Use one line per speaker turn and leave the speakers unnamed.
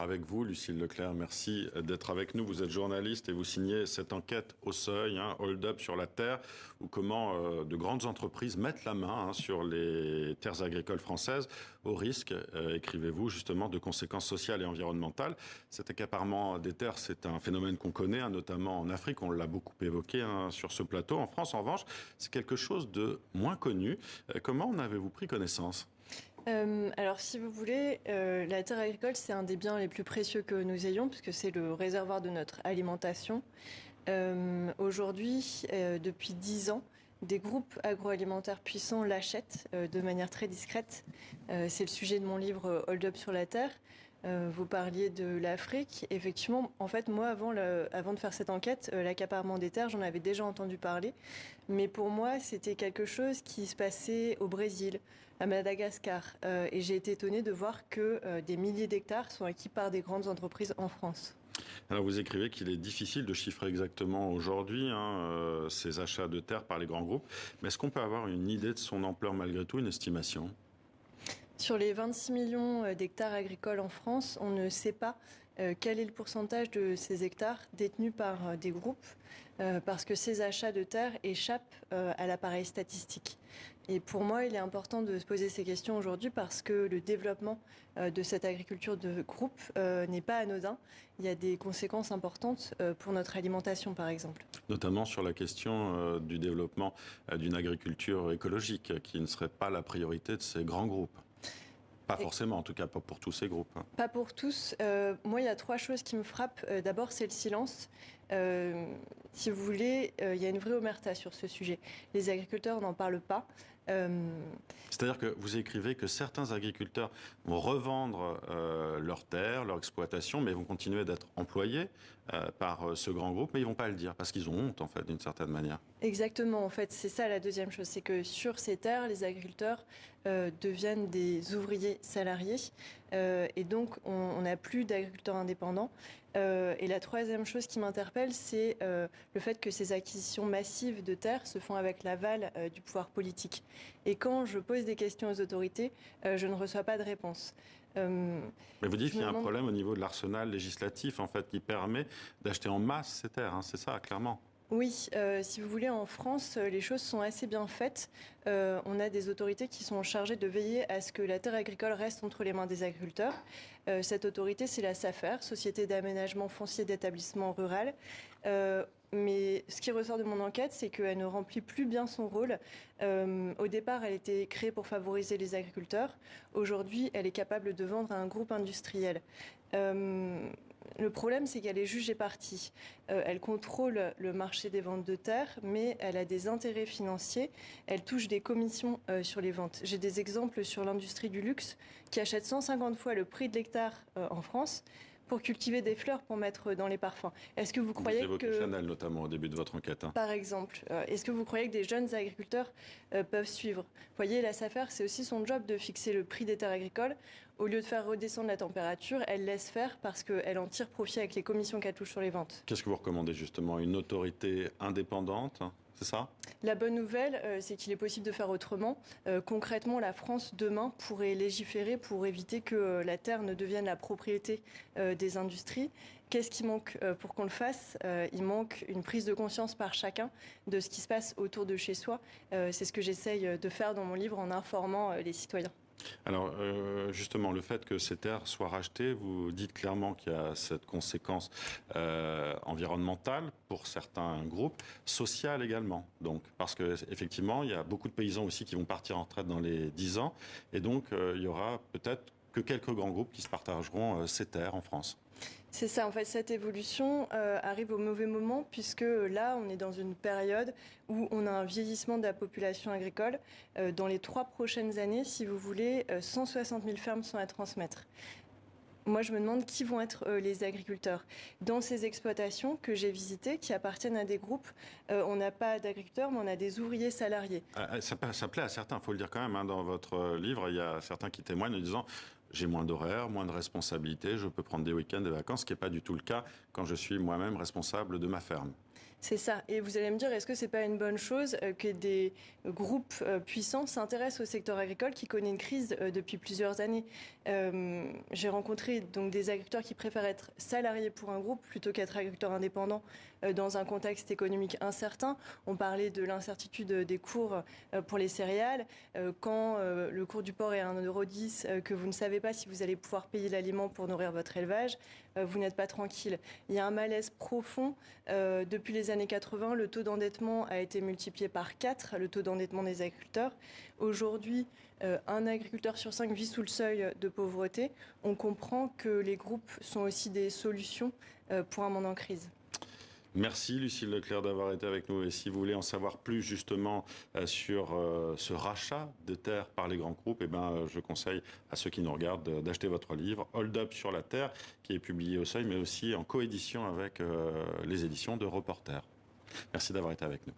avec vous, Lucille Leclerc. Merci d'être avec nous. Vous êtes journaliste et vous signez cette enquête au seuil, Hold Up sur la terre, ou comment de grandes entreprises mettent la main sur les terres agricoles françaises, au risque, écrivez-vous, justement, de conséquences sociales et environnementales. Cet accaparement des terres, c'est un phénomène qu'on connaît, notamment en Afrique. On l'a beaucoup évoqué sur ce plateau. En France, en revanche, c'est quelque chose de moins connu. Comment en avez-vous pris connaissance ?
Alors, si vous voulez, la terre agricole, c'est un des biens les plus précieux que nous ayons, puisque c'est le réservoir de notre alimentation. Aujourd'hui, depuis 10 ans, des groupes agroalimentaires puissants l'achètent de manière très discrète. C'est le sujet de mon livre Hold Up sur la terre. Vous parliez de l'Afrique. Effectivement, en fait, moi, avant de faire cette enquête, l'accaparement des terres, j'en avais déjà entendu parler. Mais pour moi, c'était quelque chose qui se passait au Brésil, à Madagascar. Et j'ai été étonnée de voir que des milliers d'hectares sont acquis par des grandes entreprises en France.
Alors vous écrivez qu'il est difficile de chiffrer exactement aujourd'hui ces achats de terres par les grands groupes. Mais est-ce qu'on peut avoir une idée de son ampleur malgré tout, une estimation ?
Sur les 26 millions d'hectares agricoles en France, on ne sait pas quel est le pourcentage de ces hectares détenus par des groupes, parce que ces achats de terres échappent à l'appareil statistique. Et pour moi, il est important de se poser ces questions aujourd'hui parce que le développement de cette agriculture de groupe n'est pas anodin. Il y a des conséquences importantes pour notre alimentation, par exemple.
Notamment sur la question du développement d'une agriculture écologique, qui ne serait pas la priorité de ces grands groupes. Pas forcément, en tout cas pas pour tous ces groupes.
Pas pour tous. Moi, il y a 3 choses qui me frappent. D'abord, c'est le silence. Si vous voulez, il y a une vraie omerta sur ce sujet. Les agriculteurs n'en parlent pas.
C'est-à-dire que vous écrivez que certains agriculteurs vont revendre leurs terres, leur exploitation, mais vont continuer d'être employés par ce grand groupe, mais ils ne vont pas le dire, parce qu'ils ont honte, en fait, d'une certaine manière.
Exactement, en fait, c'est ça la deuxième chose, c'est que sur ces terres, les agriculteurs deviennent des ouvriers salariés, et donc on n'a plus d'agriculteurs indépendants. Et la troisième chose qui m'interpelle, c'est le fait que ces acquisitions massives de terres se font avec l'aval du pouvoir politique. Et quand je pose des questions aux autorités, je ne reçois pas de réponse.
Mais vous dites qu'il y a un problème au niveau de l'arsenal législatif, en fait, qui permet d'acheter en masse ces terres, c'est ça, clairement.
Oui, si vous voulez, en France, les choses sont assez bien faites. On a des autorités qui sont chargées de veiller à ce que la terre agricole reste entre les mains des agriculteurs. Cette autorité, c'est la SAFER, Société d'aménagement foncier d'établissement rural. Mais ce qui ressort de mon enquête, c'est qu'elle ne remplit plus bien son rôle. Au départ, elle était créée pour favoriser les agriculteurs. Aujourd'hui, elle est capable de vendre à un groupe industriel. Le problème, c'est qu'elle est juge et partie. Elle contrôle le marché des ventes de terres, mais elle a des intérêts financiers. Elle touche des commissions sur les ventes. J'ai des exemples sur l'industrie du luxe qui achète 150 fois le prix de l'hectare en France pour cultiver des fleurs pour mettre dans les parfums. Est-ce que vous croyez que...
Chanel, notamment, au début de votre enquête.
Par exemple, est-ce que vous croyez que des jeunes agriculteurs peuvent suivre ? Vous voyez, la SAFER, c'est aussi son job de fixer le prix des terres agricoles. Au lieu de faire redescendre la température, elle laisse faire parce qu'elle en tire profit avec les commissions qu'elle touche sur les ventes.
Qu'est-ce que vous recommandez, justement ? Une autorité indépendante ? C'est ça ?
La bonne nouvelle, c'est qu'il est possible de faire autrement. Concrètement, la France, demain, pourrait légiférer pour éviter que la terre ne devienne la propriété des industries. Qu'est-ce qui manque pour qu'on le fasse ? Il manque une prise de conscience par chacun de ce qui se passe autour de chez soi. C'est ce que j'essaye de faire dans mon livre en informant les citoyens.
Alors, justement, le fait que ces terres soient rachetées, vous dites clairement qu'il y a cette conséquence environnementale pour certains groupes, sociale également. Donc, parce qu'effectivement, il y a beaucoup de paysans aussi qui vont partir en retraite dans les 10 ans. Et donc, il y aura peut-être que quelques grands groupes qui se partageront ces terres en France.
C'est ça, en fait, cette évolution arrive au mauvais moment puisque là, on est dans une période où on a un vieillissement de la population agricole. Dans les 3 prochaines années, si vous voulez, 160 000 fermes sont à transmettre. Moi, je me demande qui vont être les agriculteurs. Dans ces exploitations que j'ai visitées, qui appartiennent à des groupes, on n'a pas d'agriculteurs, mais on a des ouvriers salariés.
Ça plaît à certains, il faut le dire quand même. Dans votre livre, il y a certains qui témoignent en disant « j'ai moins d'horaires, moins de responsabilités, je peux prendre des week-ends, des vacances », ce qui n'est pas du tout le cas quand je suis moi-même responsable de ma ferme.
C'est ça. Et vous allez me dire, est-ce que c'est pas une bonne chose que des groupes puissants s'intéressent au secteur agricole qui connaît une crise depuis plusieurs années? J'ai rencontré donc des agriculteurs qui préfèrent être salariés pour un groupe plutôt qu'être agriculteurs indépendants dans un contexte économique incertain. On parlait de l'incertitude des cours pour les céréales. Quand le cours du porc est à 1,10 €, que vous ne savez pas si vous allez pouvoir payer l'aliment pour nourrir votre élevage, vous n'êtes pas tranquille. Il y a un malaise profond. Depuis les années 80, le taux d'endettement a été multiplié par 4, le taux d'endettement des agriculteurs. Aujourd'hui, un agriculteur sur 5 vit sous le seuil de pauvreté. On comprend que les groupes sont aussi des solutions pour un monde en crise.
Merci Lucille Leclerc d'avoir été avec nous. Et si vous voulez en savoir plus justement sur ce rachat de terres par les grands groupes, je conseille à ceux qui nous regardent d'acheter votre livre Hold Up sur la terre, qui est publié au Seuil, mais aussi en coédition avec les éditions de Reporter. Merci d'avoir été avec nous.